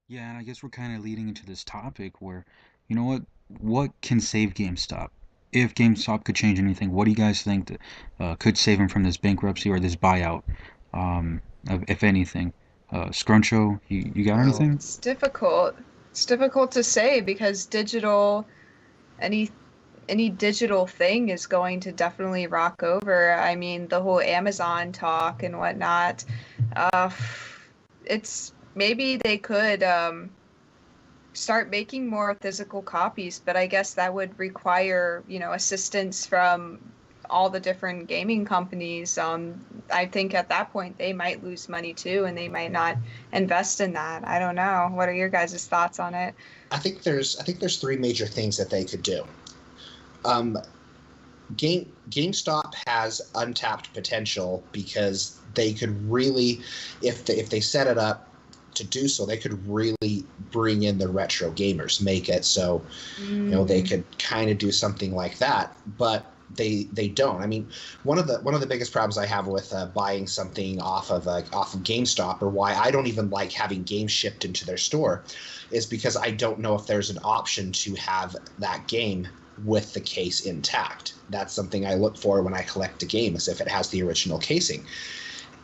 Yeah, and I guess we're kind of leading into this topic where, you know what can save GameStop? If GameStop could change anything, what do you guys think that could save them from this bankruptcy or this buyout, if anything? Scruncho, you got Well, anything? It's difficult. It's difficult to say because any any digital thing is going to definitely rock over. I mean, the whole Amazon talk and whatnot. Uh, it's maybe they could start making more physical copies, but I guess that would require, assistance from all the different gaming companies. I think at that point they might lose money too, and they might not invest in that. I don't know. What are your guys' thoughts on it? I think there's three major things that they could do. Um, GameStop has untapped potential because they could really, if they set it up to do so, they could really bring in the retro gamers, make it so they Mm, could kind of do something like that. But they don't. I mean, one of the biggest problems I have with buying something off of GameStop, or why I don't even like having games shipped into their store, is because I don't know if there's an option to have that game with the case intact. That's something I look for when I collect a game, is if it has the original casing.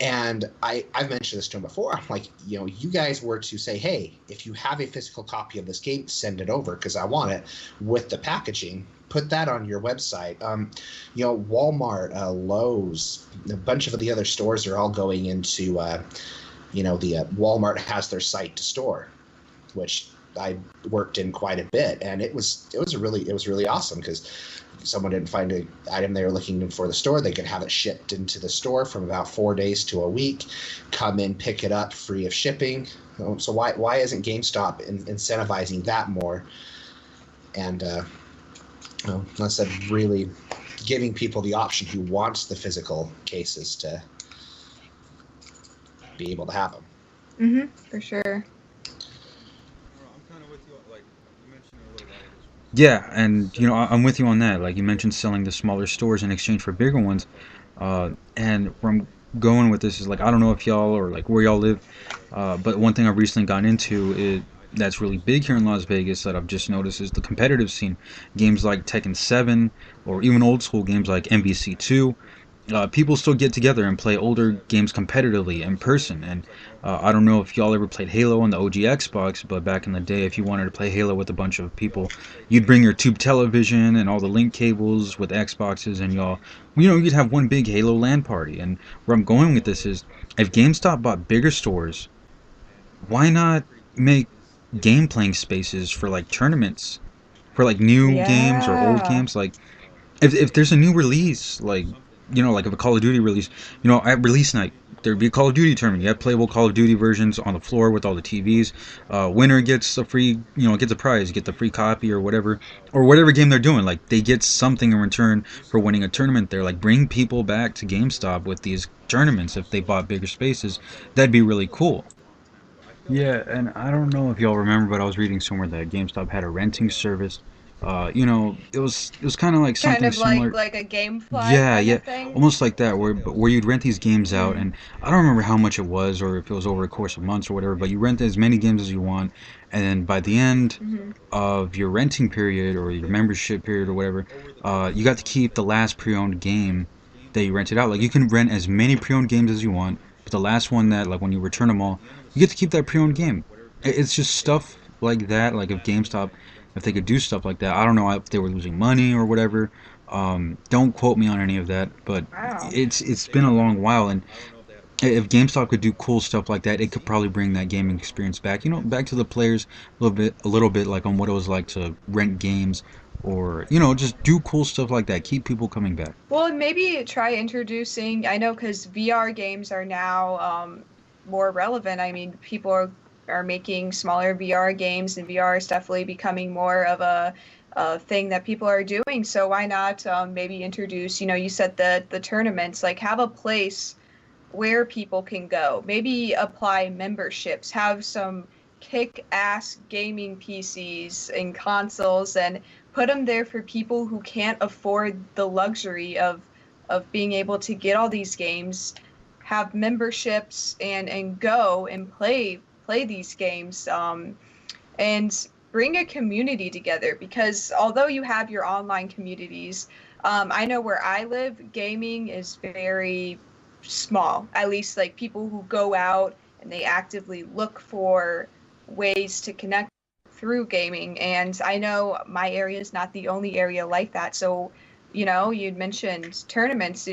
And I've mentioned this to him before. I'm like, you guys were to say, hey, if you have a physical copy of this game, send it over because I want it with the packaging. Put that on your website. Walmart, Lowe's, a bunch of the other stores are all going into, the Walmart has their site to store, which I worked in quite a bit, and it was really awesome because someone didn't find an item they were looking for the store, they could have it shipped into the store from about 4 days to a week. Come in, pick it up, free of shipping. So why isn't GameStop incentivizing that more? And instead of really giving people the option who wants the physical cases to be able to have them. for sure. Yeah, and I'm with you on that. Like you mentioned, selling the smaller stores in exchange for bigger ones. And where I'm going with this is like I don't know if y'all or like where y'all live, but one thing I've recently gotten into is that's really big here in Las Vegas that I've just noticed is the competitive scene. Games like Tekken 7 or even old school games like MVC 2, people still get together and play older games competitively in person. And I don't know if y'all ever played Halo on the OG Xbox, but back in the day, if you wanted to play Halo with a bunch of people, you'd bring your tube television and all the link cables with Xboxes, and you'd have one big Halo LAN party. And where I'm going with this is, if GameStop bought bigger stores, why not make game playing spaces for like tournaments, for like new games or old Yeah. games, like if there's a new release, like like if a Call of Duty release, at release night there'd be a Call of Duty tournament. You have playable Call of Duty versions on the floor with all the TVs. Winner gets a free, gets a prize, get the free copy or whatever game they're doing. Like they get something in return for winning a tournament. There, like bring people back to GameStop with these tournaments if they bought bigger spaces. That'd be really cool. Yeah, and I don't know if y'all remember, but I was reading somewhere that GameStop had a renting service. It was kind of like Kind something of like similar. like a GameFly Yeah, kind yeah, of thing. almost like that, where you'd rent these games out, Mm, and I don't remember how much it was, or if it was over a course of months or whatever. But you rent as many games as you want, and then by the end hmm of your renting period or your membership period or whatever, you got to keep the last pre-owned game that you rented out. Like you can rent as many pre-owned games as you want, but the last one that like when you return them all, you get to keep that pre-owned game. It's just stuff like that. Like if GameStop, if they could do stuff like that, I don't know if they were losing money or whatever. Don't quote me on any of that, but Wow. it's been a long while, and if GameStop could do cool stuff like that, it could probably bring that gaming experience back. Back to the players a little bit like on what it was like to rent games, or just do cool stuff like that. Keep people coming back. Well, and maybe try introducing, I know because VR games are now more relevant. I mean, people are making smaller VR games, and VR is definitely becoming more of a thing that people are doing. So why not maybe introduce, you said the tournaments, like have a place where people can go. Maybe apply memberships, have some kick-ass gaming PCs and consoles and put them there for people who can't afford the luxury of being able to get all these games, have memberships and go and play these games, and bring a community together. Because although you have your online communities, I know where I live, gaming is very small. At least like people who go out and they actively look for ways to connect through gaming. And I know my area is not the only area like that. So, you'd mentioned tournaments,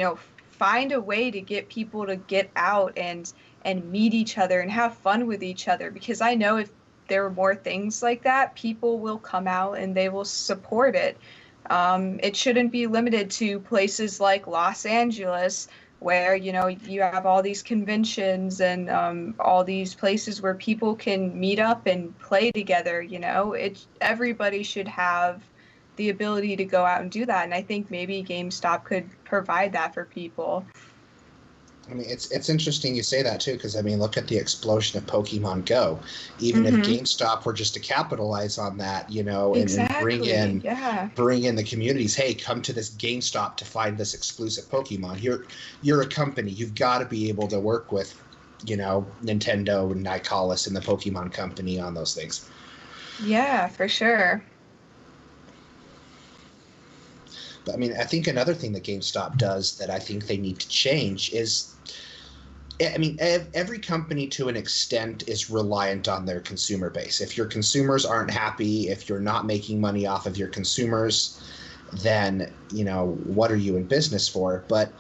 find a way to get people to get out and meet each other and have fun with each other, because I know if there are more things like that, people will come out and they will support it. It shouldn't be limited to places like Los Angeles, where you have all these conventions and all these places where people can meet up and play together. Everybody should have the ability to go out and do that, and I think maybe GameStop could provide that for people. I mean, it's interesting you say that too, because I mean, look at the explosion of Pokemon Go. Even if GameStop were just to capitalize on that, and bring in the communities. Hey, come to this GameStop to find this exclusive Pokemon. You're a company. You've got to be able to work with, Nintendo and Nicalis and the Pokemon Company on those things. Yeah, for sure. But I mean, I think another thing that GameStop does that I think they need to change is, I mean, every company to an extent is reliant on their consumer base. If your consumers aren't happy, if you're not making money off of your consumers, then, what are you in business for? But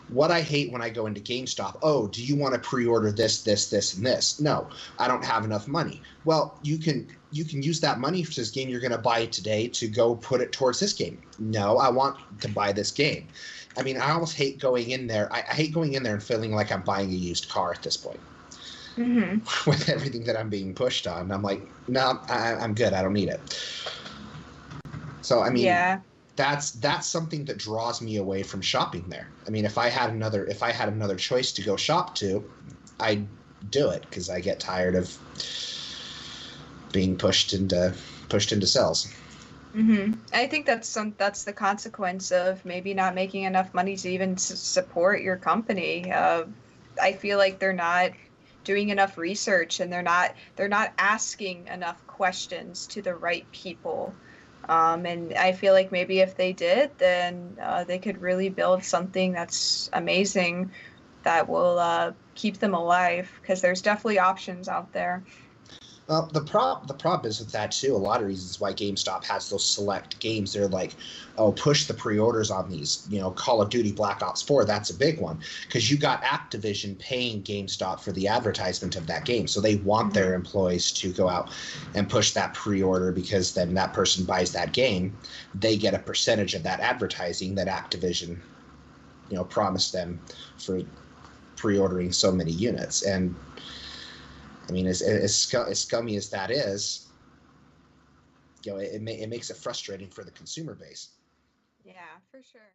what I hate when I go into GameStop, oh, do you want to pre-order this, and this? No, I don't have enough money. Well, you can use that money for this game you're going to buy today to go put it towards this game. No, I want to buy this game. I mean, I almost hate going in there. I hate going in there and feeling like I'm buying a used car at this point. With everything that I'm being pushed on. I'm like, no, I'm good. I don't need it. So, I mean, that's something that draws me away from shopping there. I mean, if I had another choice to go shop to, I'd do it, because I get tired of being pushed into sales. I think that's the consequence of maybe not making enough money to even support your company. I feel like they're not doing enough research, and they're not asking enough questions to the right people. And I feel like maybe if they did, then they could really build something that's amazing that will keep them alive, because there's definitely options out there. Well, the problem is with that too. A lot of reasons why GameStop has those select games. They're like, oh, push the pre-orders on these. Call of Duty Black Ops 4. That's a big one, because you got Activision paying GameStop for the advertisement of that game. So they want their employees to go out and push that pre-order, because then that person buys that game. They get a percentage of that advertising that Activision, promised them for pre-ordering so many units. And I mean, as scummy as that is, it makes it frustrating for the consumer base. Yeah, for sure.